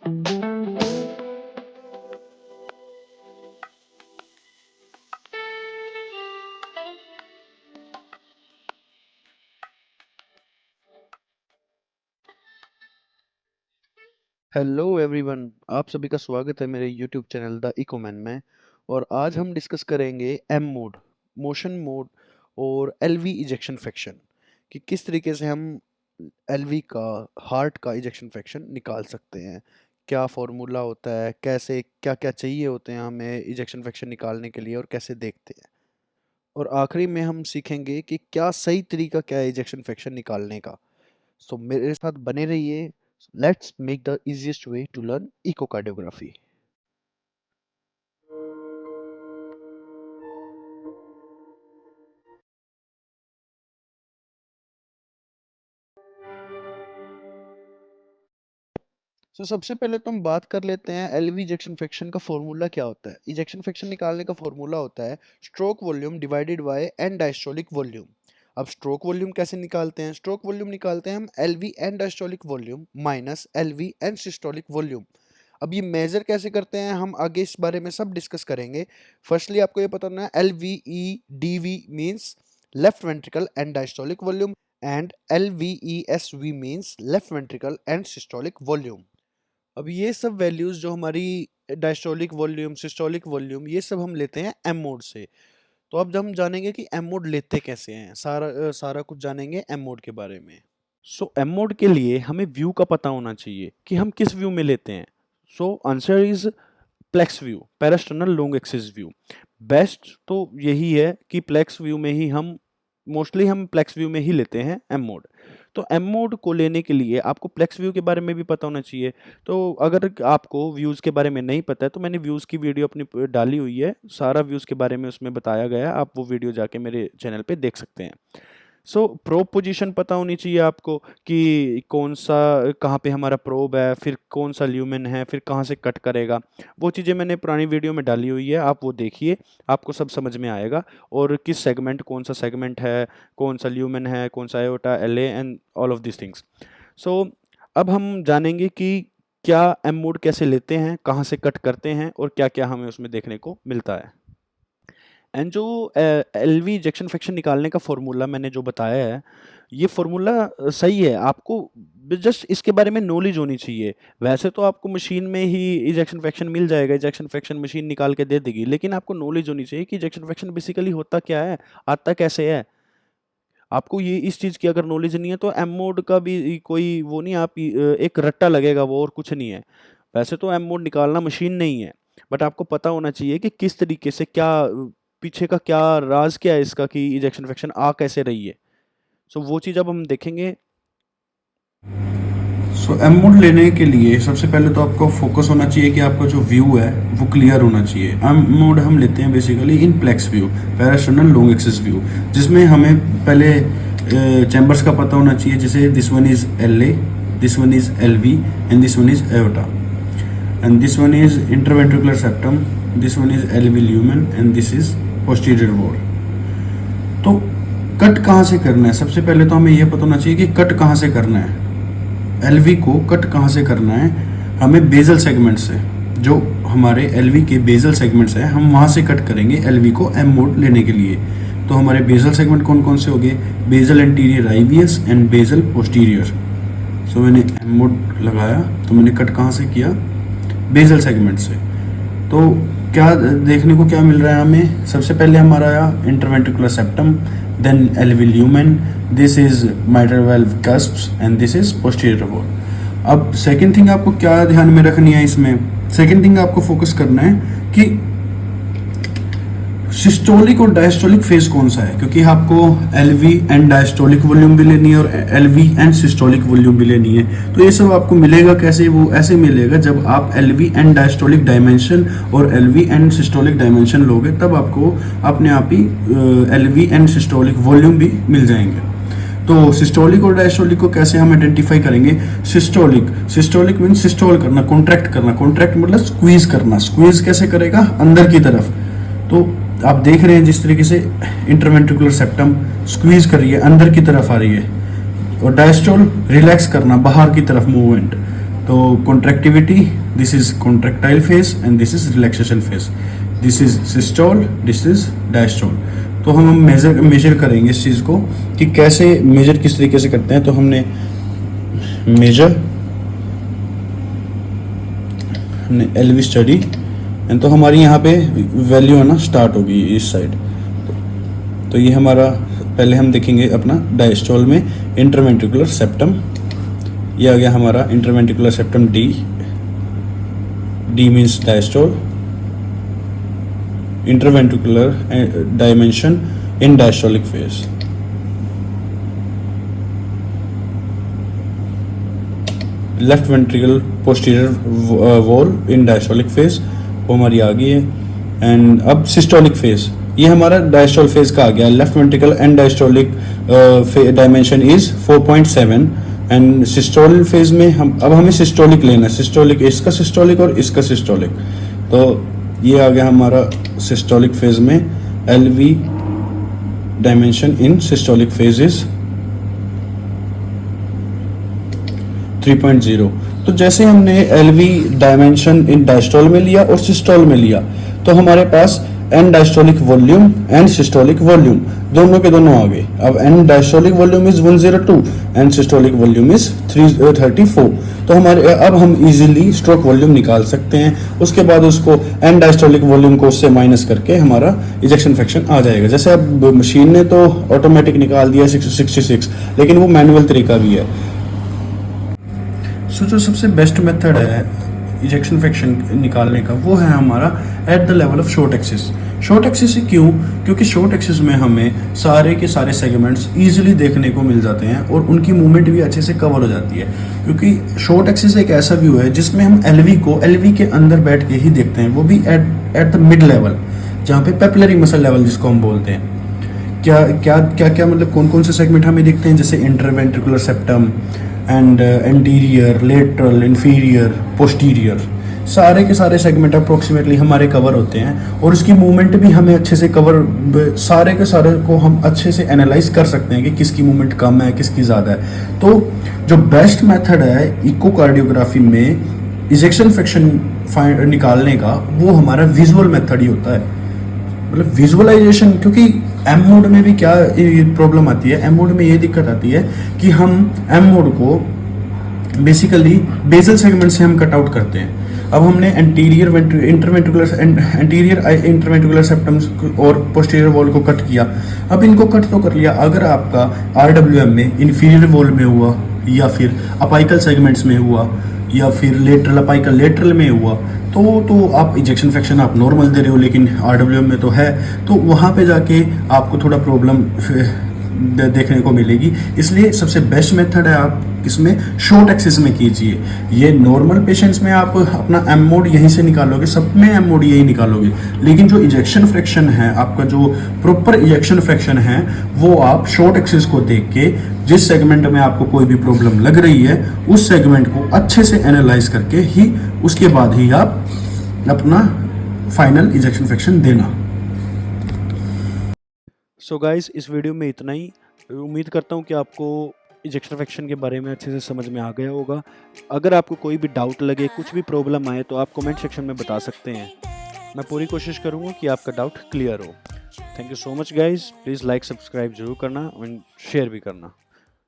Hello everyone, आप सभी का स्वागत है मेरे यूट्यूब चैनल द इकोमैन में। और आज हम डिस्कस करेंगे एम मोड, मोशन मोड और एलवी इजेक्शन फ्रैक्शन कि किस तरीके से हम एलवी का, हार्ट का इजेक्शन फ्रैक्शन निकाल सकते हैं। क्या फॉर्मूला होता है, कैसे क्या क्या चाहिए होते हैं हमें इजेक्शन फ्रैक्शन निकालने के लिए और कैसे देखते हैं। और आखिरी में हम सीखेंगे कि क्या सही तरीका क्या है इजेक्शन फ्रैक्शन निकालने का। सो मेरे साथ बने रहिए। Let's make the easiest way to learn echocardiography. सबसे पहले तो हम बात कर लेते हैं एलवी इजेक्शन फ्रैक्शन का फॉर्मूला क्या होता है। इजेक्शन फ्रैक्शन निकालने का फॉर्मूला होता है stroke volume divided by end diastolic volume. अब स्ट्रोक वॉल्यूम कैसे निकालते हैं? स्ट्रोक वॉल्यूम निकालते हैं हम LV end diastolic volume minus LV end systolic volume. अब ये मेजर कैसे करते हैं हम आगे इस बारे में सब डिस्कस करेंगे। फर्स्टली आपको ये पता होना है L V E D V means left ventricle end diastolic volume and L V E S V means left ventricle end systolic volume. अब ये सब वैल्यूज जो हमारी डायस्टोलिक वॉल्यूम, सिस्टोलिक वॉल्यूम, ये सब हम लेते हैं एम मोड से। तो अब हम जानेंगे कि एम मोड लेते कैसे हैं, सारा कुछ जानेंगे एम मोड के बारे में। एम मोड के लिए हमें व्यू का पता होना चाहिए कि हम किस व्यू में लेते हैं। Answer is PLAX view, parasternal long axis view. Best तो यही है कि प्लेक्स व्यू में ही हम मोस्टली हम प्लेक्स व्यू में ही लेते हैं एम मोड। तो एम मोड को लेने के लिए आपको प्लेक्स व्यू के बारे में भी पता होना चाहिए। तो अगर आपको व्यूज़ के बारे में नहीं पता है तो मैंने व्यूज़ की वीडियो अपनी डाली हुई है, सारा व्यूज़ के बारे में उसमें बताया गया है, आप वो वीडियो जाके मेरे चैनल पे देख सकते हैं। प्रोब पोजीशन पता होनी चाहिए आपको कि कौन सा, कहाँ पे हमारा प्रोब है, फिर कौन सा ल्यूमेन है, फिर कहाँ से कट करेगा। वो चीज़ें मैंने पुरानी वीडियो में डाली हुई है, आप वो देखिए, आपको सब समझ में आएगा। और किस सेगमेंट, कौन सा सेगमेंट है, कौन सा ल्यूमेन है, कौन सा aorta, LA and all of this things. So अब हम जानेंगे कि क्या एम मोड कैसे लेते हैं, कहाँ से कट करते हैं और क्या क्या हमें उसमें देखने को मिलता है। एंड जो एलवी इजेक्शन फ्रैक्शन निकालने का फॉर्मूला मैंने जो बताया है, ये फॉर्मूला सही है। आपको जस्ट इसके बारे में नॉलेज होनी चाहिए। वैसे तो आपको मशीन में ही इजेक्शन फ्रैक्शन मिल जाएगा, इजेक्शन फ्रैक्शन मशीन निकाल के दे देगी, लेकिन आपको नॉलेज होनी चाहिए कि इजेक्शन फ्रैक्शन बेसिकली होता क्या है, आता कैसे है। आपको ये इस चीज़ की अगर नॉलेज नहीं है तो एम मोड का भी कोई वो नहीं, आप एक रट्टा लगेगा वो, और कुछ नहीं है। वैसे तो एम मोड निकालना मशीन नहीं है, बट आपको पता होना चाहिए कि किस तरीके से, क्या पीछे का क्या राज क्या है इसका कि इजेक्शन फ्रैक्शन आ कैसे रही है। वो चीज़ अब हम देखेंगे। एम मोड लेने के लिए सबसे पहले तो आपको फोकस होना चाहिए कि आपका जो व्यू है वो क्लियर होना चाहिए। एम मोड हम लेते हैं basically in PLAX view, parasternal long axis view, जिसमें हमें पहले चैम्बर्स का पता होना चाहिए, जैसे this one is L A, this one is L V and this one is aorta and this one is interventricular septum, this one is L V lumen and this is posterior wall. तो cut कहाँ से करना है? सबसे पहले तो हमें यह पता होना चाहिए कि कट कहाँ से करना है। एलवी को कट कहाँ से करना है? हमें बेजल सेगमेंट से, जो हमारे एलवी के बेजल सेगमेंट्स हैं, हम वहाँ से कट करेंगे एलवी को एम मोड लेने के लिए। तो हमारे बेजल सेगमेंट कौन कौन से हो गए? Basal anterior IVS and basal posterior. मैंने एम मोड लगाया तो मैंने कट कहाँ से किया? बेजल सेगमेंट से। तो क्या देखने को क्या मिल रहा है हमें? सबसे पहले हमारा आया interventricular septum, then LV lumen, this is mitral valve cusps and this is posterior wall. अब सेकंड थिंग आपको क्या ध्यान में रखनी है इसमें? सेकंड थिंग आपको फोकस करना है कि सिस्टोलिक और डायस्टोलिक फेज कौन सा है, क्योंकि आपको एलवी एंड डायस्टोलिक वॉल्यूम भी लेनी है और एलवी एंड सिस्टोलिक वॉल्यूम भी लेनी है। तो ये सब आपको मिलेगा कैसे? वो ऐसे मिलेगा जब आप एलवी एंड डायस्टोलिक डायमेंशन और एलवी एंड सिस्टोलिक डायमेंशन लोगे, तब आपको अपने आप ही एलवी एंड सिस्टोलिक वॉल्यूम भी मिल जाएंगे। तो सिस्टोलिक और डायस्टोलिक को कैसे हम आइडेंटिफाई करेंगे? सिस्टोलिक मीन सिस्टोल करना, कॉन्ट्रैक्ट करना। कॉन्ट्रैक्ट मतलब स्क्वीज करना। स्क्वीज कैसे करेगा? अंदर की तरफ। तो आप देख रहे हैं जिस तरीके से इंटरवेंट्रिकुलर सेप्टम स्क्वीज कर रही है, अंदर की तरफ आ रही है, और डायस्टोल रिलैक्स करना, बाहर की तरफ मूवमेंट। तो contractivity, this is contractile phase and this is relaxation phase, this is systole, this is diastole. तो हम मेजर करेंगे इस चीज़ को कि कैसे मेजर किस तरीके से करते हैं। तो हमने मेजर एलवी स्टडी एंड तो हमारी यहाँ पे वैल्यू आना स्टार्ट होगी इस साइड। तो ये हमारा पहले हम देखेंगे अपना डायस्टोल में इंटरवेंट्रिकुलर सेप्टम, ये आ गया हमारा interventricular septum D, D means diastole, interventricular dimension in diastolic phase. Left ventricle posterior wall in diastolic phase, वो हमारी आ गई है। एंड अब सिस्टोलिक फेज, ये हमारा डायस्टोल फेज का आ गया। Left ventricle end diastolic dimension is 4.7 and systole phase में अब हमें सिस्टोलिक लेना है, सिस्टोलिक इसका सिस्टोलिक और इसका सिस्टोलिक। तो ये आ गया हमारा सिस्टोलिक फेज में LV dimension in systolic phase is 3.0। तो जैसे हमने एलवी डायमेंशन इन डायस्टोल में लिया और सिस्टोल में लिया, तो हमारे पास end diastolic volume and systolic volume दोनों के दोनों आ गए। अब end diastolic volume is 102 and systolic volume is 334। तो हमारे अब हम इजीली स्ट्रोक वॉल्यूम निकाल सकते हैं। उसके बाद उसको एन डायस्टोलिक वॉल्यूम को उससे माइनस करके हमारा इजेक्शन फ्रैक्शन आ जाएगा। जैसे अब मशीन ने तो ऑटोमेटिक निकाल दिया 66, लेकिन वो मैनुअल तरीका भी है। जो सबसे बेस्ट मेथड है इजेक्शन फ्रैक्शन निकालने का, वो है हमारा at the level of short axis. Short axis से क्यों? क्योंकि शॉर्ट एक्सिस में हमें सारे के सारे सेगमेंट्स इजीली देखने को मिल जाते हैं और उनकी मूवमेंट भी अच्छे से कवर हो जाती है। क्योंकि शॉर्ट एक्सिस एक ऐसा व्यू है जिसमें हम एलवी के अंदर बैठ के ही देखते हैं, वो भी एट द मिड लेवल, जहाँ पे पेपिलरी मसल लेवल जिसको हम बोलते हैं। क्या मतलब कौन कौन से सेगमेंट हमें दिखते हैं, जैसे interventricular septum and anterior, lateral, inferior, posterior, सारे के सारे सेगमेंट अप्रोक्सीमेटली हमारे कवर होते हैं और उसकी मूवमेंट भी हमें अच्छे से कवर, सारे के सारे को हम अच्छे से एनालाइज कर सकते हैं कि किसकी मूवमेंट कम है, किसकी ज़्यादा है। तो जो बेस्ट मेथड है इकोकार्डियोग्राफी में इजेक्शन फ्रैक्शन निकालने का, वो हमारा विजुअल मेथड ही होता है। मतलब विजुअलाइजेशन, क्योंकि एम मोड में भी क्या प्रॉब्लम आती है, एम मोड में ये दिक्कत आती है कि हम एम मोड को बेसिकली बेसल सेगमेंट से हम कट आउट करते हैं। अब हमने एंटीरियर इंटरवेंट्रिकुलर सेप्टम्स और पोस्टीरियर वॉल को कट किया। अब इनको कट तो कर लिया, अगर आपका आरडब्ल्यूएम में इंफीरियर वॉल में हुआ या फिर अपाइकल सेगमेंट्स में हुआ या फिर लेटरल अपाइकल लेटरल में हुआ, तो आप इजेक्शन फ्रैक्शन आप नॉर्मल दे रहे हो, लेकिन आरडब्ल्यूएम में तो है, तो वहाँ पे जाके आपको थोड़ा प्रॉब्लम देखने को मिलेगी। इसलिए सबसे बेस्ट मेथड है आप इसमें शॉर्ट एक्सिस में कीजिए। ये नॉर्मल पेशेंट्स में आप अपना एम मोड यहीं से निकालोगे, सब में एम मोड यही निकालोगे, लेकिन जो इजेक्शन फ्रैक्शन है, आपका जो प्रॉपर इजेक्शन फ्रैक्शन है, वो आप शॉर्ट एक्सिस को देख के जिस सेगमेंट में आपको कोई भी प्रॉब्लम लग रही है, उस सेगमेंट को अच्छे से एनालाइज करके ही उसके बाद ही आप अपना फाइनल इजेक्शन फ्रैक्शन देना। सो गाइस, इस वीडियो में इतना ही। उम्मीद करता हूँ कि आपको इजेक्शन फ्रैक्शन के बारे में अच्छे से समझ में आ गया होगा। अगर आपको कोई भी डाउट लगे, कुछ भी प्रॉब्लम आए, तो आप कमेंट सेक्शन में बता सकते हैं। मैं पूरी कोशिश करूँगा कि आपका डाउट क्लियर हो। Thank you so much guys. Please like subscribe जरूर करना और शेयर भी करना।